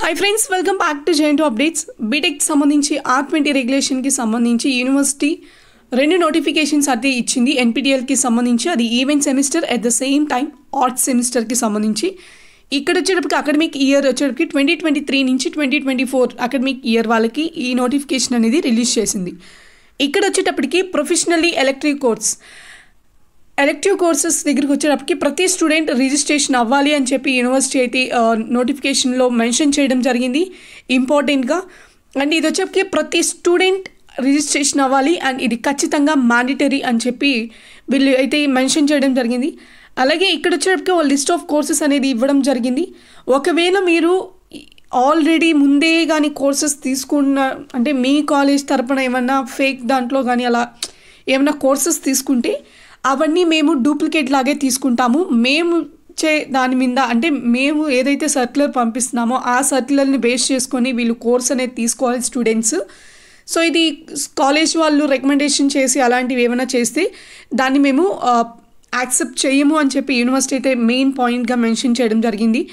Hi friends, welcome back to JNTU updates. BTech సంబంధించి R20 రెగ్యులేషన్కి సంబంధించి university రెండు నోటిఫికేషన్స్ అయితే ఇచ్చింది. ఎన్పిటిఎల్కి సంబంధించి అది even semester, at the same time ఆర్ట్స్ సెమిస్టర్కి సంబంధించి. ఇక్కడ వచ్చేటప్పటికి అకాడమిక్ ఇయర్ వచ్చేటప్పటికి 2023 నుంచి 2024 అకాడమిక్ ఇయర్ వాళ్ళకి ఈ నోటిఫికేషన్ అనేది రిలీజ్ చేసింది. ఇక్కడ వచ్చేటప్పటికి ప్రొఫెషనల్లీ ఎలెక్టివ్ కోర్సెస్ దగ్గరికి వచ్చేటప్పటికి ప్రతి స్టూడెంట్ రిజిస్ట్రేషన్ అవ్వాలి అని చెప్పి యూనివర్సిటీ అయితే నోటిఫికేషన్లో మెన్షన్ చేయడం జరిగింది ఇంపార్టెంట్గా. అండ్ ఇది వచ్చేప్పటికి ప్రతి స్టూడెంట్ రిజిస్ట్రేషన్ అవ్వాలి అండ్ ఇది ఖచ్చితంగా మ్యాండేటరీ అని చెప్పి వీళ్ళు అయితే మెన్షన్ చేయడం జరిగింది. అలాగే ఇక్కడ వచ్చేటప్పటికి ఒక లిస్ట్ ఆఫ్ కోర్సెస్ అనేది ఇవ్వడం జరిగింది. ఒకవేళ మీరు ఆల్రెడీ ముందే కానీ కోర్సెస్ తీసుకున్న, అంటే మీ కాలేజ్ తరపున ఏమన్నా ఫేక్ దాంట్లో కానీ అలా ఏమైనా కోర్సెస్ తీసుకుంటే అవన్నీ మేము డూప్లికేట్ లాగే తీసుకుంటాము. మేము దాని మీద, అంటే మేము ఏదైతే సర్క్యులర్ పంపిస్తున్నామో ఆ సర్క్యులర్ని బేస్ చేసుకొని వీళ్ళు కోర్స్ అనేది తీసుకోవాలి స్టూడెంట్స్. సో ఇది కాలేజ్ వాళ్ళు రికమెండేషన్ చేసి అలాంటివి ఏమైనా చేస్తే దాన్ని మేము యాక్సెప్ట్ చేయము అని చెప్పి యూనివర్సిటీ అయితే మెయిన్ పాయింట్గా మెన్షన్ చేయడం జరిగింది.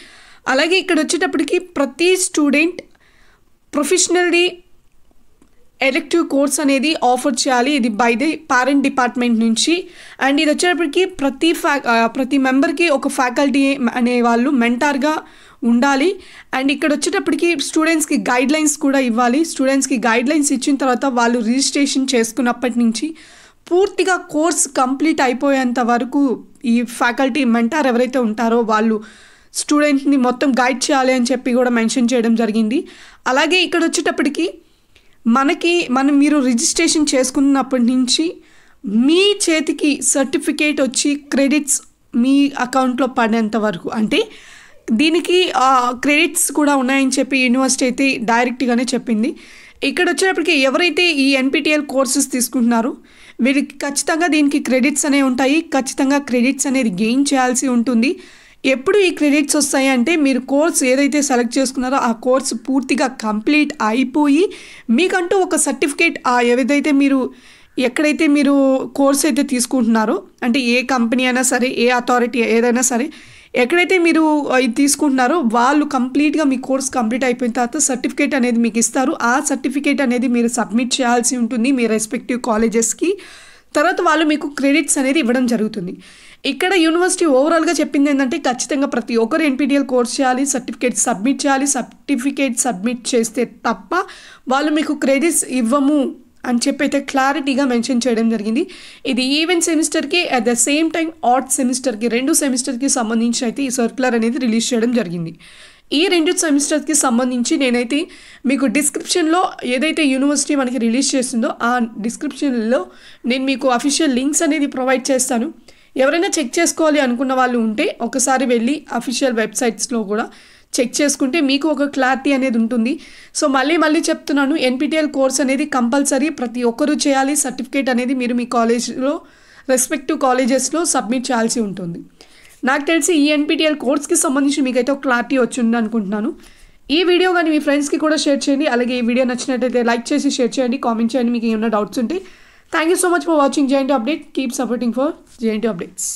అలాగే ఇక్కడ వచ్చేటప్పటికి ప్రతి స్టూడెంట్ ప్రొఫెషనల్లీ ఎలెక్టివ్ కోర్స్ అనేది ఆఫర్ చేయాలి. ఇది బై ది పేరెంట్ డిపార్ట్మెంట్ నుంచి. అండ్ ఇది వచ్చేటప్పటికి ప్రతి మెంబర్కి ఒక ఫ్యాకల్టీ అనే వాళ్ళు మెంటార్గా ఉండాలి. అండ్ ఇక్కడ వచ్చేటప్పటికి స్టూడెంట్స్కి గైడ్లైన్స్ కూడా ఇవ్వాలి. స్టూడెంట్స్కి గైడ్లైన్స్ ఇచ్చిన తర్వాత వాళ్ళు రిజిస్ట్రేషన్ చేసుకున్నప్పటి నుంచి పూర్తిగా కోర్స్ కంప్లీట్ అయిపోయేంత వరకు ఈ ఫ్యాకల్టీ మెంటార్ ఎవరైతే ఉంటారో వాళ్ళు స్టూడెంట్ని మొత్తం గైడ్ చేయాలి అని చెప్పి కూడా మెన్షన్ చేయడం జరిగింది. అలాగే ఇక్కడ వచ్చేటప్పటికి మీరు రిజిస్ట్రేషన్ చేసుకున్నప్పటి నుంచి మీ చేతికి సర్టిఫికేట్ వచ్చి క్రెడిట్స్ మీ అకౌంట్లో పడేంత వరకు, అంటే దీనికి క్రెడిట్స్ కూడా ఉన్నాయని చెప్పి యూనివర్సిటీ అయితే డైరెక్ట్గానే చెప్పింది. ఇక్కడ వచ్చేటప్పటికి ఎవరైతే ఈ ఎన్పిటిఎల్ కోర్సెస్ తీసుకుంటున్నారో వీరికి ఖచ్చితంగా దీనికి క్రెడిట్స్ అనేవి ఉంటాయి. ఖచ్చితంగా క్రెడిట్స్ అనేది గెయిన్ చేయాల్సి ఉంటుంది. ఎప్పుడు ఈ క్రెడిట్స్ వస్తాయి అంటే మీరు కోర్స్ ఏదైతే సెలెక్ట్ చేసుకున్నారో ఆ కోర్స్ పూర్తిగా కంప్లీట్ అయిపోయి మీకంటూ ఒక సర్టిఫికేట్, ఏదైతే మీరు ఎక్కడైతే మీరు కోర్స్ అయితే తీసుకుంటున్నారో, అంటే ఏ కంపెనీ అయినా సరే, ఏ అథారిటీ ఏదైనా సరే, ఎక్కడైతే మీరు ఇది తీసుకుంటున్నారో వాళ్ళు కంప్లీట్గా మీ కోర్స్ కంప్లీట్ అయిపోయిన తర్వాత సర్టిఫికేట్ అనేది మీకు ఇస్తారు. ఆ సర్టిఫికేట్ అనేది మీరు సబ్మిట్ చేయాల్సి ఉంటుంది మీ రెస్పెక్టివ్ కాలేజెస్కి. తర్వాత వాళ్ళు మీకు క్రెడిట్స్ అనేది ఇవ్వడం జరుగుతుంది. ఇక్కడ యూనివర్సిటీ ఓవరాల్గా చెప్పింది ఏంటంటే ఖచ్చితంగా ప్రతి ఒక్కరు ఎన్పిటిఎల్ కోర్స్ చేయాలి, సర్టిఫికేట్ సబ్మిట్ చేయాలి. సర్టిఫికేట్ సబ్మిట్ చేస్తే తప్ప వాళ్ళు మీకు క్రెడిట్స్ ఇవ్వము అని చెప్పి అయితే క్లారిటీగా మెన్షన్ చేయడం జరిగింది. ఇది ఈవెంట్ సెమిస్టర్కి, అట్ ద సేమ్ టైం ఆర్ట్స్ సెమిస్టర్కి, రెండు సెమిస్టర్కి సంబంధించి అయితే ఈ సర్క్యులర్ అనేది రిలీజ్ చేయడం జరిగింది. ఈ రెండు సెమిస్టర్కి సంబంధించి నేనైతే మీకు డిస్క్రిప్షన్లో ఏదైతే యూనివర్సిటీ మనకి రిలీజ్ చేస్తుందో ఆ డిస్క్రిప్షన్లో నేను మీకు అఫీషియల్ లింక్స్ అనేది ప్రొవైడ్ చేస్తాను. ఎవరైనా చెక్ చేసుకోవాలి అనుకున్న వాళ్ళు ఉంటే ఒకసారి వెళ్ళి అఫీషియల్ వెబ్సైట్స్లో కూడా చెక్ చేసుకుంటే మీకు ఒక క్లారిటీ అనేది ఉంటుంది. సో మళ్ళీ చెప్తున్నాను, ఎన్పిటిఎల్ కోర్స్ అనేది కంపల్సరీ ప్రతి ఒక్కరూ చేయాలి. సర్టిఫికేట్ అనేది మీరు మీ కాలేజ్లో రెస్పెక్టివ్ కాలేజెస్లో సబ్మిట్ చేయాల్సి ఉంటుంది. నాకు తెలిసి ఈ ఎన్పిటిఎల్ కోర్స్కి సంబంధించి మీకైతే ఒక క్లారిటీ వచ్చింది అనుకుంటున్నాను. ఈ వీడియో కానీ మీ ఫ్రెండ్స్కి కూడా షేర్ చేయండి. అలాగే ఈ వీడియో నచ్చినట్టయితే లైక్ చేసి షేర్ చేయండి, కామెంట్ చేయండి మీకు ఏమైనా డౌట్స్ ఉంటే. Thank you so much for watching JNTU update. Keep supporting for JNTU updates.